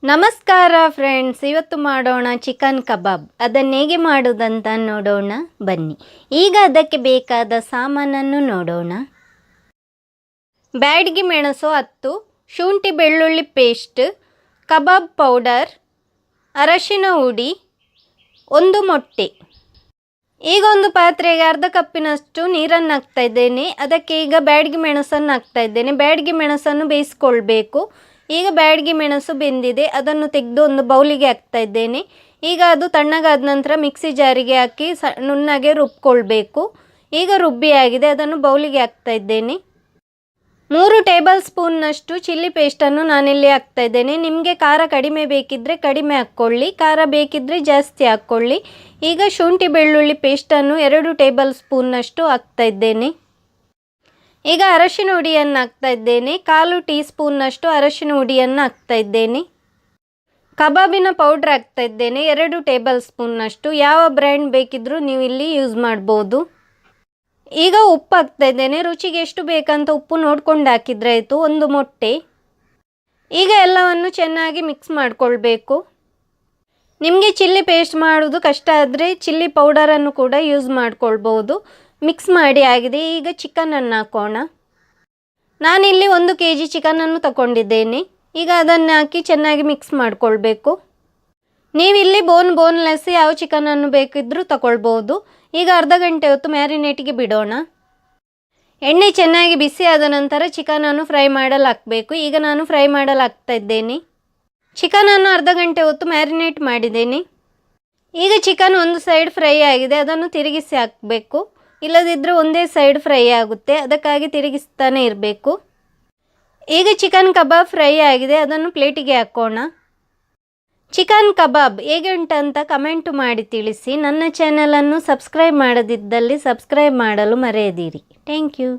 ನಮಸ್ಕಾರ ಫ್ರೆಂಡ್ಸ್, ಇವತ್ತು ಮಾಡೋಣ ಚಿಕನ್ ಕಬಾಬ್. ಅದನ್ನು ಹೇಗೆ ಮಾಡೋದಂತ ನೋಡೋಣ ಬನ್ನಿ. ಈಗ ಅದಕ್ಕೆ ಬೇಕಾದ ಸಾಮಾನನ್ನು ನೋಡೋಣ. ಬ್ಯಾಡಗಿ ಮೆಣಸು 10, ಶುಂಠಿ ಬೆಳ್ಳುಳ್ಳಿ ಪೇಸ್ಟ್, ಕಬಾಬ್ ಪೌಡರ್, ಅರಶಿನ ಹುಡಿ, 1 ಮೊಟ್ಟೆ. ಈಗ ಒಂದು ಪಾತ್ರೆಗೆ ಅರ್ಧ ಕಪ್ಪಿನಷ್ಟು ನೀರನ್ನು ಹಾಕ್ತಾ ಇದ್ದೇನೆ. ಅದಕ್ಕೆ ಈಗ ಬ್ಯಾಡಗಿ ಮೆಣಸನ್ನು ಹಾಕ್ತಾ ಇದ್ದೇನೆ. ಬ್ಯಾಡಗಿ ಮೆಣಸನ್ನು ಬೇಯಿಸ್ಕೊಳ್ಬೇಕು. ಈಗ ಬ್ಯಾಡಗಿ ಮೆಣಸು ಬೆಂದಿದೆ, ಅದನ್ನು ತೆಗೆದು ಒಂದು ಬೌಲಿಗೆ ಹಾಕ್ತಾ ಇದ್ದೇನೆ. ಈಗ ಅದು ತಣ್ಣಗಾದ ನಂತರ ಮಿಕ್ಸಿ ಜಾರಿಗೆ ಹಾಕಿ ನುಣ್ಣಗೆ ರುಬ್ಕೊಳ್ಬೇಕು. ಈಗ ರುಬ್ಬಿ ಆಗಿದೆ, ಅದನ್ನು ಬೌಲಿಗೆ ಹಾಕ್ತಾ ಇದ್ದೇನೆ. 3 ಟೇಬಲ್ ಸ್ಪೂನ್ನಷ್ಟು ಚಿಲ್ಲಿ ಪೇಸ್ಟನ್ನು ನಾನಿಲ್ಲಿ ಹಾಕ್ತಾ ಇದ್ದೇನೆ. ನಿಮಗೆ ಖಾರ ಕಡಿಮೆ ಬೇಕಿದ್ದರೆ ಕಡಿಮೆ ಹಾಕ್ಕೊಳ್ಳಿ, ಖಾರ ಬೇಕಿದ್ದರೆ ಜಾಸ್ತಿ ಹಾಕ್ಕೊಳ್ಳಿ. ಈಗ ಶುಂಠಿ ಬೆಳ್ಳುಳ್ಳಿ ಪೇಸ್ಟನ್ನು 2 ಟೇಬಲ್ ಸ್ಪೂನ್ನಷ್ಟು ಹಾಕ್ತಾ ಇದ್ದೇನೆ. ಈಗ ಅರಶಿನ ಹುಡಿಯನ್ನು ಹಾಕ್ತಾ ಇದ್ದೇನೆ. 1/4 ಟೀ ಸ್ಪೂನ್ನಷ್ಟು ಅರಶಿನ ಹುಡಿಯನ್ನು ಹಾಕ್ತಾ ಇದ್ದೇನೆ. ಕಬಾಬಿನ ಪೌಡ್ರ್ ಹಾಕ್ತಾ ಇದ್ದೇನೆ 2 ಟೇಬಲ್ ಸ್ಪೂನ್ನಷ್ಟು. ಯಾವ ಬ್ರ್ಯಾಂಡ್ ಬೇಕಿದ್ದರೂ ನೀವು ಇಲ್ಲಿ ಯೂಸ್ ಮಾಡ್ಬೋದು. ಈಗ ಉಪ್ಪು ಹಾಕ್ತಾ ಇದ್ದೇನೆ. ರುಚಿಗೆ ಎಷ್ಟು ಬೇಕಂತ ಉಪ್ಪು ನೋಡ್ಕೊಂಡು ಹಾಕಿದರೆ ಆಯಿತು. 1 ಮೊಟ್ಟೆ. ಈಗ ಎಲ್ಲವನ್ನು ಚೆನ್ನಾಗಿ ಮಿಕ್ಸ್ ಮಾಡಿಕೊಳ್ಬೇಕು. ನಿಮಗೆ ಚಿಲ್ಲಿ ಪೇಸ್ಟ್ ಮಾಡೋದು ಕಷ್ಟ ಆದರೆ ಚಿಲ್ಲಿ ಪೌಡರನ್ನು ಕೂಡ ಯೂಸ್ ಮಾಡ್ಕೊಳ್ಬೋದು. ಮಿಕ್ಸ್ ಮಾಡಿ ಆಗಿದೆ. ಈಗ ಚಿಕನನ್ನು ಹಾಕೋಣ. ನಾನಿಲ್ಲಿ 1 kg ಚಿಕನನ್ನು ತಗೊಂಡಿದ್ದೇನೆ. ಈಗ ಅದನ್ನು ಹಾಕಿ ಚೆನ್ನಾಗಿ ಮಿಕ್ಸ್ ಮಾಡಿಕೊಳ್ಬೇಕು. ನೀವಿಲ್ಲಿ ಬೋನ್ಲೆಸ್ ಯಾವ ಚಿಕನನ್ನು ಬೇಕಿದ್ದರೂ ತಗೊಳ್ಬೋದು. ಈಗ ಅರ್ಧ ಗಂಟೆ ಹೊತ್ತು ಮ್ಯಾರಿನೇಟಿಗೆ ಬಿಡೋಣ. ಎಣ್ಣೆ ಚೆನ್ನಾಗಿ ಬಿಸಿ ಆದ ನಂತರ ಚಿಕನನ್ನು ಫ್ರೈ ಮಾಡಲು ಹಾಕಬೇಕು. ಈಗ ನಾನು ಫ್ರೈ ಮಾಡಲು ಹಾಕ್ತಾ ಇದ್ದೇನೆ. ಚಿಕನನ್ನು ಅರ್ಧ ಗಂಟೆ ಹೊತ್ತು ಮ್ಯಾರಿನೇಟ್ ಮಾಡಿದ್ದೇನೆ. ಈಗ ಚಿಕನ್ ಒಂದು ಸೈಡ್ ಫ್ರೈ ಆಗಿದೆ, ಅದನ್ನು ತಿರುಗಿಸಿ ಹಾಕಬೇಕು. ಇಲ್ಲದಿದ್ದರೆ ಒಂದೇ ಸೈಡ್ ಫ್ರೈ ಆಗುತ್ತೆ, ಅದಕ್ಕಾಗಿ ತಿರುಗಿಸ್ತಾನೆ ಇರಬೇಕು. ಈಗ ಚಿಕನ್ ಕಬಾಬ್ ಫ್ರೈ ಆಗಿದೆ, ಅದನ್ನು ಪ್ಲೇಟಿಗೆ ಹಾಕೋಣ. ಚಿಕನ್ ಕಬಾಬ್ ಹೇಗೆ ಉಂಟಂತ ಕಮೆಂಟ್ ಮಾಡಿ ತಿಳಿಸಿ. ನನ್ನ ಚಾನಲನ್ನು ಸಬ್ಸ್ಕ್ರೈಬ್ ಮಾಡದಿದ್ದಲ್ಲಿ ಸಬ್ಸ್ಕ್ರೈಬ್ ಮಾಡಲು ಮರೆಯದಿರಿ. Thank you.